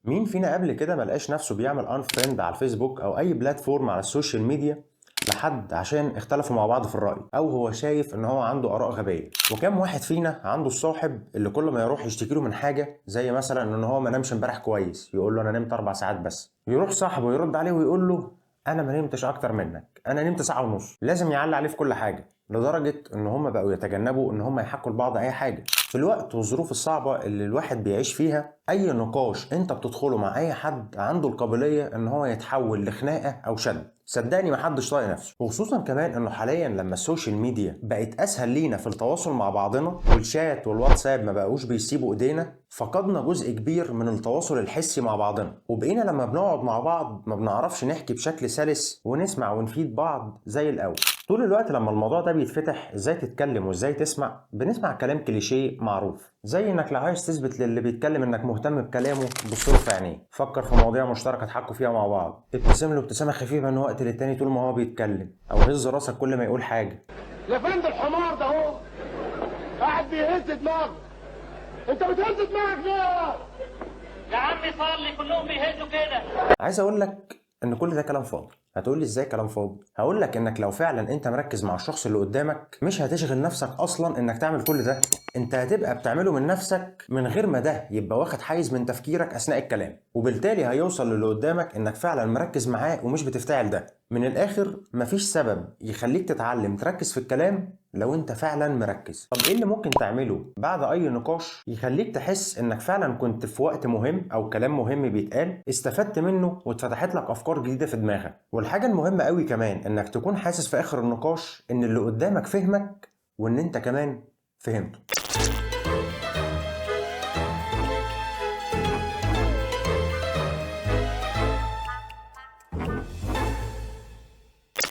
مين فينا قبل كده ملقاش نفسه بيعمل unfriend على الفيسبوك او اي بلاتفورم على السوشيال ميديا لحد عشان اختلفوا مع بعض في الرأي او هو شايف ان هو عنده اراء غبية؟ وكم واحد فينا عنده الصاحب اللي كل ما يروح يشتكي له من حاجة زي مثلا ان هو ما نامش امبارح كويس يقول له انا نمت 4 ساعات بس، يروح صاحبه يرد عليه ويقول له انا ما نمتش اكتر منك، انا نمت ساعة ونص. لازم يعلق عليه في كل حاجة، لدرجة ان هم بقوا يتجنبوا ان هم يحكوا لبعض اي حاجة. في الوقت والظروف الصعبة اللي الواحد بيعيش فيها، اي نقاش انت بتدخله مع اي حد عنده القابلية ان هو يتحول لخناقة او شد. صدقني محدش طايق نفسه، وخصوصا كمان انه حاليا لما السوشيال ميديا بقت اسهل لينا في التواصل مع بعضنا، والشات والواتساب ما بقوش بيسيبوا ايدينا، فقدنا جزء كبير من التواصل الحسي مع بعضنا، وبقينا لما بنقعد مع بعض ما بنعرفش نحكي بشكل سلس ونسمع ونفيد بعض زي الاول. طول الوقت لما الموضوع ده بيتفتح ازاي تتكلم وازاي تسمع، بنسمع كلام كليشيه معروف، زي انك لو عايز تثبت للي بيتكلم انك مهتم بكلامه بصله في عينيه، فكر في مواضيع مشتركه تحكوا فيها مع بعض، ابتسم له ابتسامه خفيفه من وقت للتاني طول ما هو بيتكلم، او هز راسك كل ما يقول حاجه. يا فندم الحمار ده اهو قاعد بيهز دماغه. انت بتهز دماغك ليه؟ يا عمي صلي، كلهم بيهزوا كده. عايز اقول لك ان كل ده كلام فاضي. هتقول لي ازاي كلام فاضي؟ هقول لك انك لو فعلا انت مركز مع الشخص اللي قدامك مش هتشغل نفسك اصلا انك تعمل كل ده، انت هتبقى بتعمله من نفسك من غير ما ده يبقى واخد حيز من تفكيرك اثناء الكلام، وبالتالي هيوصل للي قدامك انك فعلا مركز معاه ومش بتفتعل ده. من الاخر مفيش سبب يخليك تتعلم تركز في الكلام لو انت فعلا مركز. طب ايه اللي ممكن تعمله بعد اي نقاش يخليك تحس انك فعلا كنت في وقت مهم او كلام مهم بيتقال استفدت منه واتفتحت لك افكار جديدة في دماغك؟ والحاجة المهمة قوي كمان انك تكون حاسس في اخر النقاش ان اللي قدامك فهمك وان انت كمان فهمته.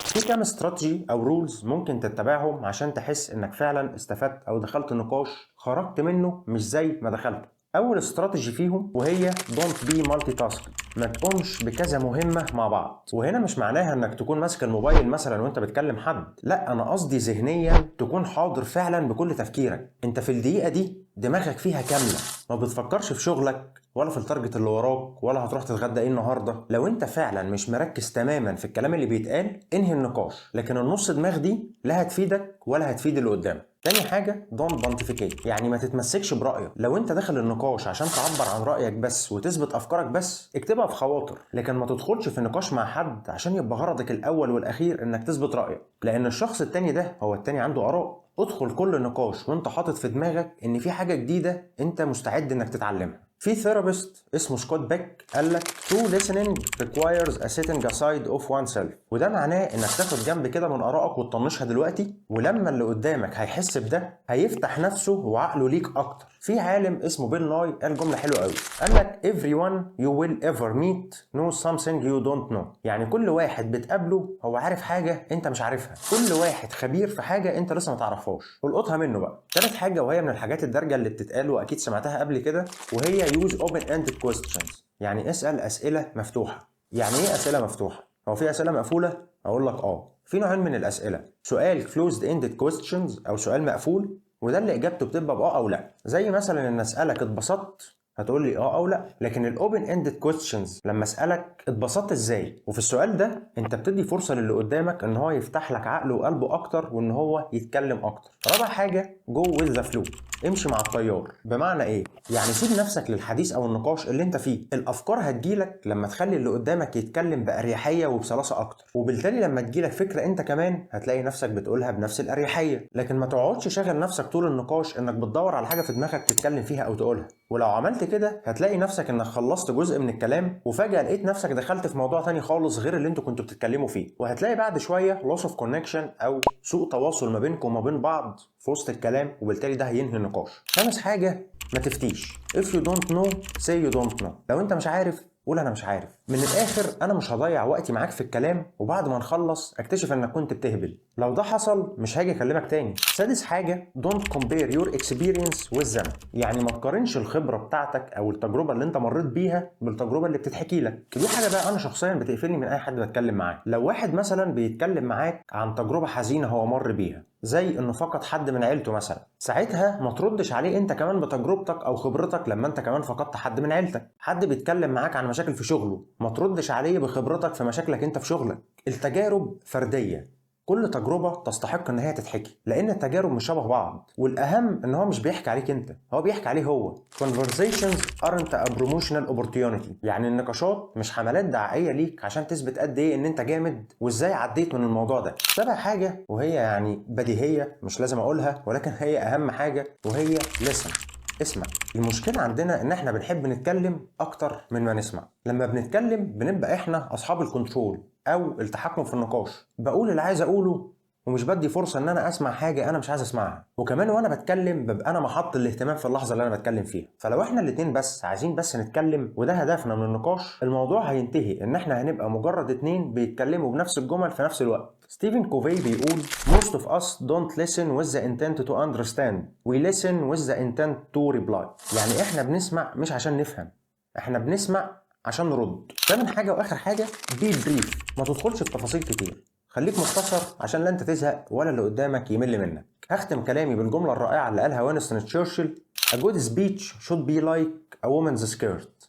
في كام استراتيجي او رولز ممكن تتبعهم عشان تحس انك فعلا استفدت او دخلت نقاش خرجت منه مش زي ما دخلته. اول استراتيجي فيهم وهي don't be multitasking، ما تقومش بكذا مهمة مع بعض. وهنا مش معناها انك تكون ماسك الموبايل مثلا وانت بتكلم حد، لا، انا قصدي ذهنيا تكون حاضر فعلا بكل تفكيرك. انت في الدقيقة دي دماغك فيها كاملة، ما بتفكرش في شغلك ولا في التارجت اللي وراك ولا هتروح تتغدى ايه النهارده. لو انت فعلا مش مركز تماما في الكلام اللي بيتقال انهي النقاش، لكن النص دماغ دي لا هتفيدك ولا هتفيد اللي قدامك. تاني حاجة don't pontificate، يعني ما تتمسكش برأيك. لو انت داخل النقاش عشان تعبر عن رأيك بس وتثبت افكارك بس، اكتبها في خواطر، لكن ما تدخلش في النقاش مع حد عشان يبقى غرضك الاول والاخير انك تثبت رأيك، لان الشخص التاني ده هو التاني عنده آراء. ادخل كل نقاش وانت حاطط في دماغك ان في حاجة جديدة انت مستعد انك تتعلمها. في ثيرابيست اسمه سكوت بيك قال لك true listening requires a setting aside of oneself، وده معناه انك تاخد جنب كده من آرائك وتطنشها دلوقتي، ولما اللي قدامك هيحس بده هيفتح نفسه وعقله ليك اكتر. في عالم اسمه بيل ناي قال جملة حلوة قوي، قال لك everyone you will ever meet knows something you don't know، يعني كل واحد بتقابله هو عارف حاجة انت مش عارفها، كل واحد خبير في حاجة انت لسه ما تعرفهاش. القطها منه بقى. تالت حاجة وهي من الحاجات الدارجة اللي بتتقال واكيد سمعتها قبل كده، وهي use open-ended questions، يعني اسأل أسئلة مفتوحة. يعني ايه أسئلة مفتوحة؟ هو في أسئلة مقفولة؟ أقول لك في نوعين من الأسئلة، سؤال closed-ended questions أو سؤال مقفول، وده اللي إجابته بتبقى بآه أو لأ. زي مثلا إن أسألك اتبسطت هتقول لي او لا، لكن الاوبن اندد كويستشنز لما اسالك اتبسطت ازاي، وفي السؤال ده انت بتدي فرصه للي قدامك ان هو يفتح لك عقله وقلبه اكتر وان هو يتكلم اكتر. رابع حاجه جو وذ ذا فلو، امشي مع التيار. بمعنى ايه؟ يعني سيب نفسك للحديث او النقاش اللي انت فيه، الافكار هتجيلك لما تخلي اللي قدامك يتكلم باريحيه وبسلاسه اكتر، وبالتالي لما تجيلك فكره انت كمان هتلاقي نفسك بتقولها بنفس الاريحيه. لكن ما تقعدش شاغل نفسك طول النقاش انك بتدور على حاجه في دماغك تتكلم فيها او تقولها، ولو عملت كده هتلاقي نفسك انك خلصت جزء من الكلام وفجأة لقيت نفسك دخلت في موضوع تاني خالص غير اللي انتوا كنتوا بتتكلموا فيه، وهتلاقي بعد شوية loss of connection او سوء تواصل ما بينكم وما بين بعض في وسط الكلام، وبالتالي ده هينهي النقاش. خامس حاجة، ما تفتيش. if you don't know say you don't know، لو انت مش عارف قول انا مش عارف. من الاخر انا مش هضيع وقتي معاك في الكلام وبعد ما نخلص اكتشف انك كنت بتهبل، لو ده حصل مش هاجي اكلمك تاني. سادس حاجه don't compare your experience with them، يعني ما تقارنش الخبره بتاعتك او التجربه اللي انت مريت بيها بالتجربه اللي بتتحكي لك. دي حاجه بقى انا شخصيا بتقفلني من اي حد بتكلم معاه. لو واحد مثلا بيتكلم معاك عن تجربه حزينه هو مر بيها زي انه فقد حد من عيلته مثلا، ساعتها ما تردش عليه انت كمان بتجربتك او خبرتك لما انت كمان فقدت حد من عيلتك. حد بيتكلم معاك عن مشاكل في شغله، ما تردش عليه بخبرتك في مشاكلك انت في شغلك. التجارب فردية، كل تجربة تستحق ان هي تتحكي، لان التجارب مش شبه بعض، والاهم ان هو مش بيحكي عليك انت، هو بيحكي عليه هو. Conversations aren't a promotional opportunity، يعني النقاشات مش حملات دعائية ليك عشان تثبت قد ايه ان انت جامد وازاي عديت من الموضوع ده. سابع حاجة وهي يعني بديهية مش لازم اقولها، ولكن هي اهم حاجة، وهي listen، اسمع. المشكلة عندنا ان احنا بنحب نتكلم اكتر من ما نسمع. لما بنتكلم بنبقى احنا اصحاب الكنترول او التحكم في النقاش، بقول اللي عايز اقوله ومش بدي فرصة ان انا اسمع حاجة انا مش عايز اسمعها، وكمان وانا بتكلم ببقى انا محط الاهتمام في اللحظة اللي انا بتكلم فيها. فلو احنا الاتنين بس عايزين بس نتكلم وده هدفنا من النقاش، الموضوع هينتهي ان احنا هنبقى مجرد اتنين بيتكلموا بنفس الجمل في نفس الوقت. ستيفن كوفي بيقول Most of us don't listen with the intent to understand, we listen with the intent to reply. يعني احنا بنسمع مش عشان نفهم، احنا بنسمع عشان نرد. تامن حاجة واخر حاجة، بي بريف، ما تدخلش في تفاصيل كتير، خليك مختصر عشان لا انت تزهق ولا اللي قدامك يمل منك. هختم كلامي بالجملة الرائعة اللي قالها وينستون تشرشل: A good speech should be like a woman's skirt,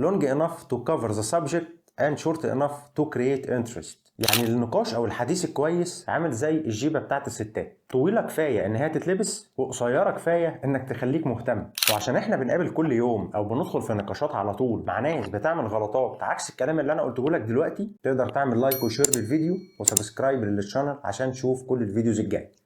long enough to cover the subject and short enough to create interest. يعني النقاش او الحديث الكويس عامل زي الجيبة بتاعت الستات، طويلة كفاية ان هي تتلبس وقصيرة كفاية انك تخليك مهتم. وعشان احنا بنقابل كل يوم او بندخل في نقاشات على طول مع ناس بتعمل غلطات عكس الكلام اللي انا قلته لك دلوقتي، تقدر تعمل لايك وشير للفيديو وسبسكرايب للشانل عشان تشوف كل الفيديوز الجايه.